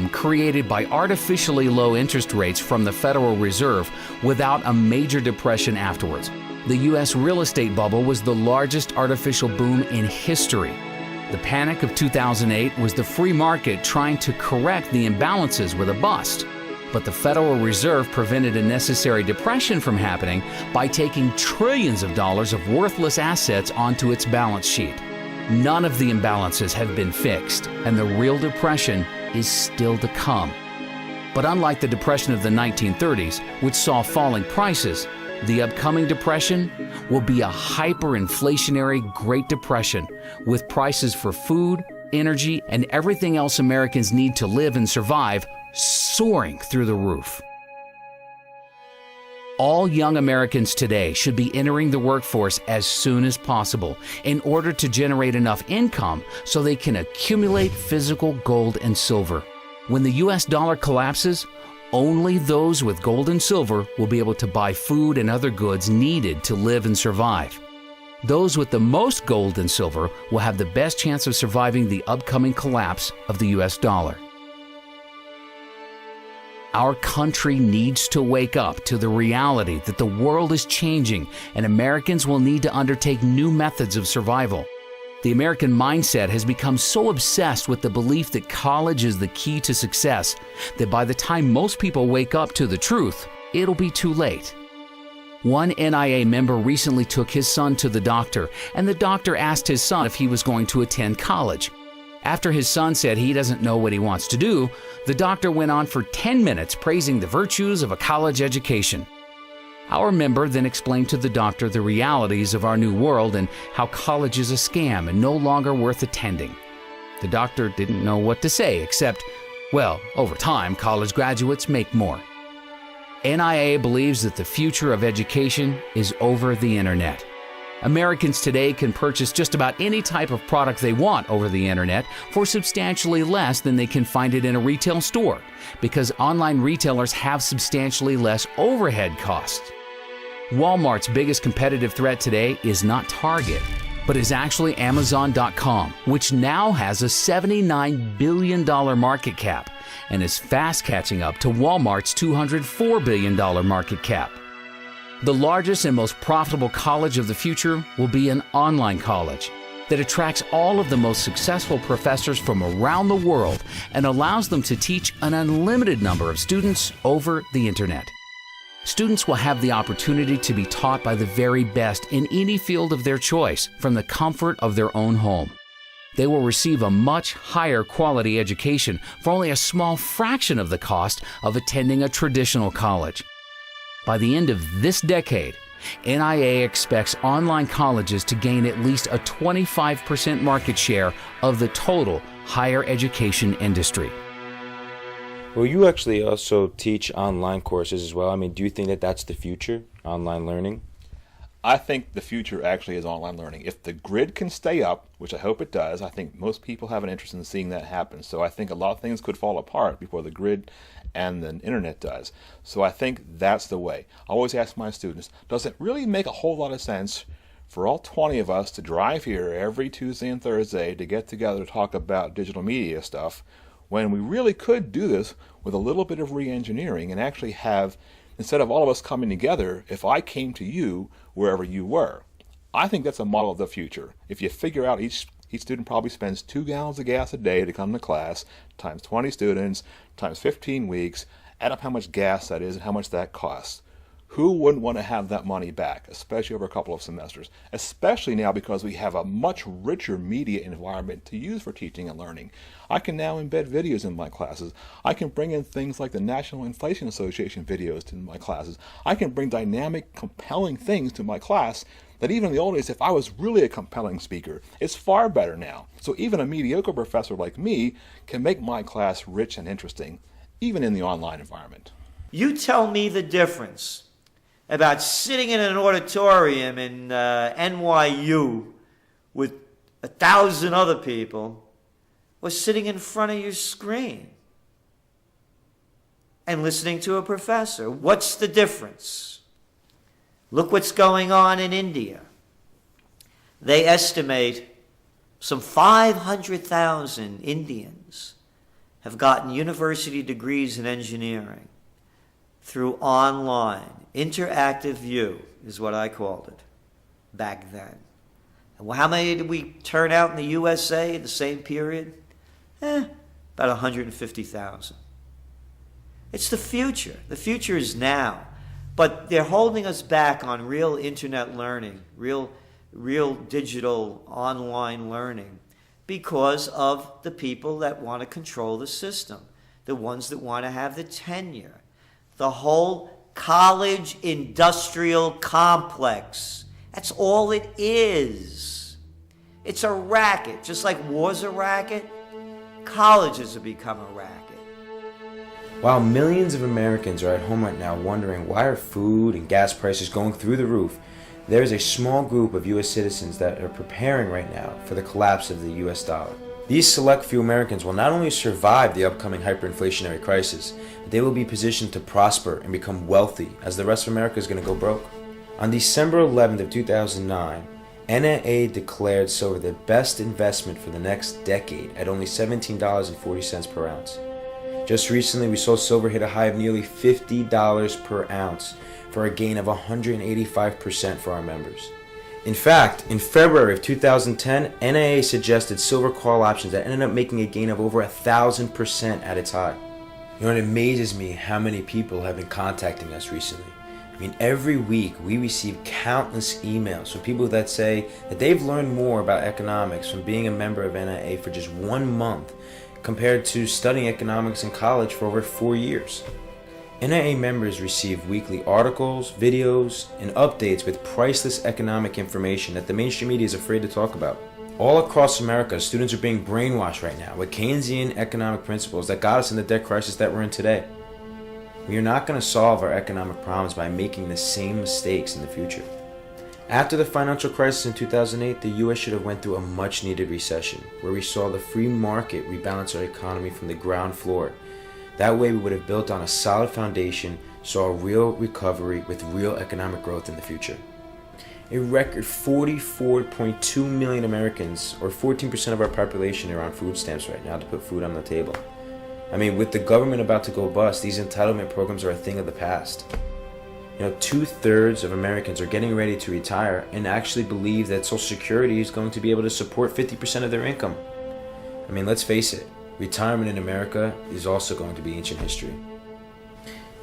boom created by artificially low interest rates from the Federal Reserve without a major depression afterwards. The U.S. real estate bubble was the largest artificial boom in history. The panic of 2008 was the free market trying to correct the imbalances with a bust. But the Federal Reserve prevented a necessary depression from happening by taking trillions of dollars of worthless assets onto its balance sheet. None of the imbalances have been fixed, and the real depression is still to come. But unlike the depression of the 1930s, which saw falling prices, the upcoming depression will be a hyperinflationary Great Depression, with prices for food, energy, and everything else Americans need to live and survive soaring through the roof. All young Americans today should be entering the workforce as soon as possible in order to generate enough income so they can accumulate physical gold and silver. When the US dollar collapses, only those with gold and silver will be able to buy food and other goods needed to live and survive. Those with the most gold and silver will have the best chance of surviving the upcoming collapse of the US dollar. Our country needs to wake up to the reality that the world is changing and Americans will need to undertake new methods of survival. The American mindset has become so obsessed with the belief that college is the key to success that by the time most people wake up to the truth, it'll be too late. One NIA member recently took his son to the doctor, and the doctor asked his son if he was going to attend college. After his son said he doesn't know what he wants to do, the doctor went on for 10 minutes praising the virtues of a college education. Our member then explained to the doctor the realities of our new world and how college is a scam and no longer worth attending. The doctor didn't know what to say except, well, over time, college graduates make more. NIA believes that the future of education is over the internet. Americans today can purchase just about any type of product they want over the internet for substantially less than they can find it in a retail store, because online retailers have substantially less overhead costs. Walmart's biggest competitive threat today is not Target, but is actually Amazon.com, which now has a $79 billion market cap and is fast catching up to Walmart's $204 billion market cap. The largest and most profitable college of the future will be an online college that attracts all of the most successful professors from around the world and allows them to teach an unlimited number of students over the internet. Students will have the opportunity to be taught by the very best in any field of their choice from the comfort of their own home. They will receive a much higher quality education for only a small fraction of the cost of attending a traditional college. By the end of this decade, NIA expects online colleges to gain at least a 25% market share of the total higher education industry. Well, you actually also teach online courses as well. I mean, do you think that that's the future, online learning? I think the future actually is online learning. If the grid can stay up, which I hope it does, I think most people have an interest in seeing that happen. So I think a lot of things could fall apart before the grid and the internet does. So I think that's the way. I always ask my students, does it really make a whole lot of sense for all 20 of us to drive here every Tuesday and Thursday to get together to talk about digital media stuff when we really could do this with a little bit of re-engineering and actually have, instead of all of us coming together, if I came to you wherever you were? I think that's a model of the future. If you figure out each student probably spends 2 gallons of gas a day to come to class, times 20 students, times 15 weeks, add up how much gas that is and how much that costs. Who wouldn't want to have that money back, especially over a couple of semesters? Especially now because we have a much richer media environment to use for teaching and learning. I can now embed videos in my classes. I can bring in things like the National Inflation Association videos to my classes. I can bring dynamic, compelling things to my class that even in the old days, if I was really a compelling speaker, it's far better now. So even a mediocre professor like me can make my class rich and interesting, even in the online environment. You tell me the difference about sitting in an auditorium in NYU with 1,000 other people or sitting in front of your screen and listening to a professor. What's the difference? Look what's going on in India. They estimate some 500,000 Indians have gotten university degrees in engineering through online, interactive view is what I called it back then. And how many did we turn out in the USA in the same period? About 150,000. It's the future. The future is now. But they're holding us back on real internet learning, real digital online learning, because of the people that want to control the system, the ones that want to have the tenure, the whole college industrial complex. That's all it is. It's a racket. Just like war's a racket, colleges have become a racket. While millions of Americans are at home right now wondering why are food and gas prices going through the roof, there is a small group of U.S. citizens that are preparing right now for the collapse of the U.S. dollar. These select few Americans will not only survive the upcoming hyperinflationary crisis, but they will be positioned to prosper and become wealthy, as the rest of America is going to go broke. On December 11th of 2009, NAA declared silver the best investment for the next decade at only $17.40 per ounce. Just recently, we saw silver hit a high of nearly $50 per ounce for a gain of 185% for our members. In fact, in February of 2010, NAA suggested silver call options that ended up making a gain of over 1,000% at its high. You know, it amazes me how many people have been contacting us recently. I mean, every week we receive countless emails from people that say that they've learned more about economics from being a member of NAA for just 1 month compared to studying economics in college for over 4 years. NAA members receive weekly articles, videos, and updates with priceless economic information that the mainstream media is afraid to talk about. All across America, students are being brainwashed right now with Keynesian economic principles that got us in the debt crisis that we're in today. We are not going to solve our economic problems by making the same mistakes in the future. After the financial crisis in 2008, the U.S. should have went through a much-needed recession, where we saw the free market rebalance our economy from the ground floor. That way we would have built on a solid foundation, saw a real recovery with real economic growth in the future. A record 44.2 million Americans, or 14% of our population, are on food stamps right now to put food on the table. I mean, with the government about to go bust, these entitlement programs are a thing of the past. You know, 2/3 of Americans are getting ready to retire and actually believe that Social Security is going to be able to support 50% of their income. I mean, let's face it, retirement in America is also going to be ancient history.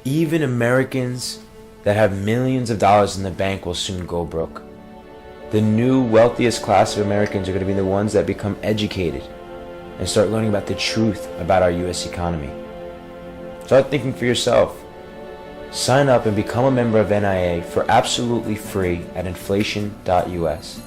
Even Americans that have millions of dollars in the bank will soon go broke. The new wealthiest class of Americans are going to be the ones that become educated and start learning about the truth about our U.S. economy. Start thinking for yourself. Sign up and become a member of NIA for absolutely free at inflation.us.